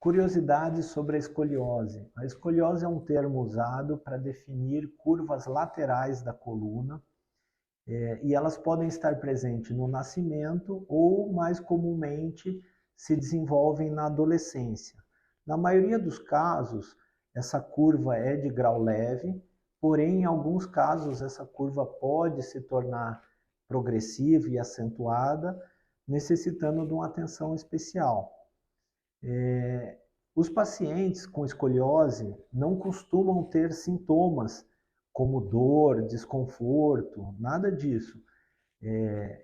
Curiosidades sobre a escoliose. A escoliose é um termo usado para definir curvas laterais da coluna, e elas podem estar presentes no nascimento ou, mais comumente, se desenvolvem na adolescência. Na maioria dos casos, essa curva é de grau leve, porém, em alguns casos, essa curva pode se tornar progressiva e acentuada, necessitando de uma atenção especial. Os pacientes com escoliose não costumam ter sintomas como dor, desconforto, nada disso.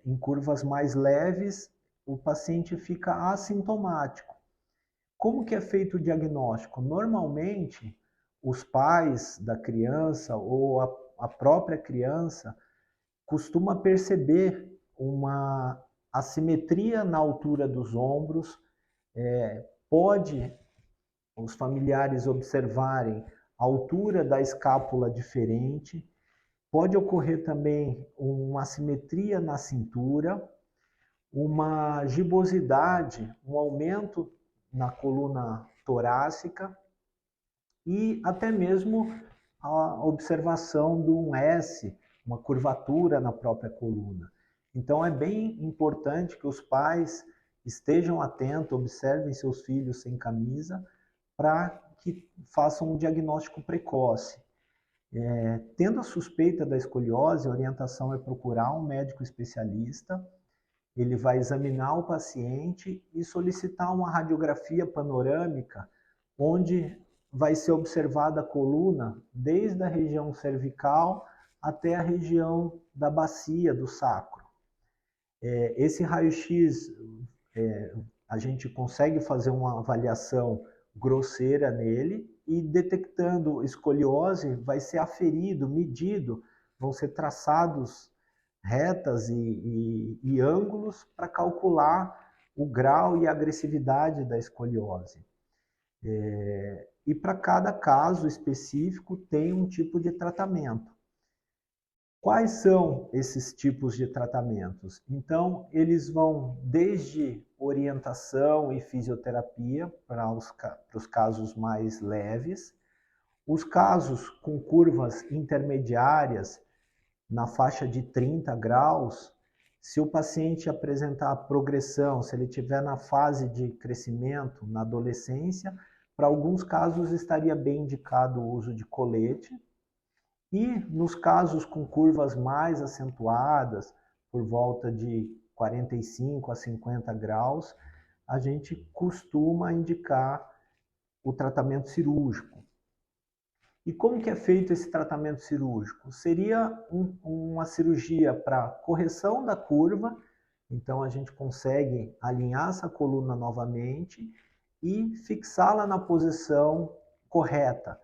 Em curvas mais leves, o paciente fica assintomático. Como que é feito o diagnóstico? Normalmente, os pais da criança ou a própria criança costuma perceber uma assimetria na altura dos ombros, pode os familiares observarem a altura da escápula diferente, pode ocorrer também uma assimetria na cintura, uma gibosidade, um aumento na coluna torácica e até mesmo a observação de um S, uma curvatura na própria coluna. Então é bem importante que os pais estejam atentos, observem seus filhos sem camisa, para que façam um diagnóstico precoce. Tendo a suspeita da escoliose, a orientação é procurar um médico especialista. Ele vai examinar o paciente e solicitar uma radiografia panorâmica, onde vai ser observada a coluna desde a região cervical até a região da bacia do sacro. Esse raio-x, a gente consegue fazer uma avaliação grosseira nele e detectando escoliose vai ser aferido, medido, vão ser traçados retas e ângulos para calcular o grau e a agressividade da escoliose. E para cada caso específico tem um tipo de tratamento. Quais são esses tipos de tratamentos? Então, eles vão desde orientação e fisioterapia para os casos mais leves, os casos com curvas intermediárias, na faixa de 30 graus, se o paciente apresentar progressão, se ele estiver na fase de crescimento, na adolescência, para alguns casos estaria bem indicado o uso de colete. E nos casos com curvas mais acentuadas, por volta de 45 a 50 graus, a gente costuma indicar o tratamento cirúrgico. E como que é feito esse tratamento cirúrgico? Seria uma cirurgia para correção da curva, então a gente consegue alinhar essa coluna novamente e fixá-la na posição correta.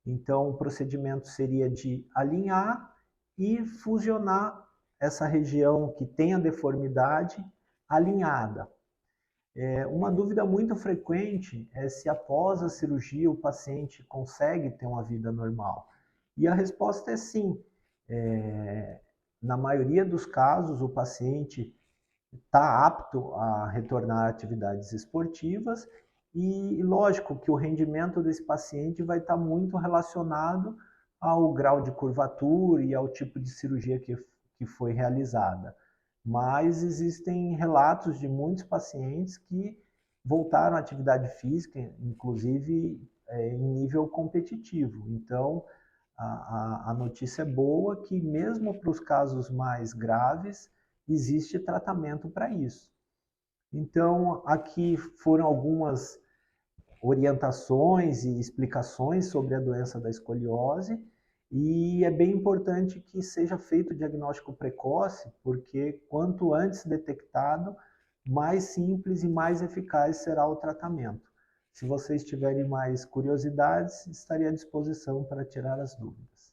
Então o procedimento seria de alinhar e fusionar essa região que tem a deformidade alinhada. Uma dúvida muito frequente é se após a cirurgia o paciente consegue ter uma vida normal. E a resposta é sim. Na maioria dos casos, o paciente está apto a retornar a atividades esportivas e, lógico, que o rendimento desse paciente vai estar muito relacionado ao grau de curvatura e ao tipo de cirurgia que foi realizada. Mas existem relatos de muitos pacientes que voltaram à atividade física, inclusive em nível competitivo. Então, a notícia é boa que mesmo para os casos mais graves, existe tratamento para isso. Então, aqui foram algumas orientações e explicações sobre a doença da escoliose, e é bem importante que seja feito o diagnóstico precoce, porque quanto antes detectado, mais simples e mais eficaz será o tratamento. Se vocês tiverem mais curiosidades, estarei à disposição para tirar as dúvidas.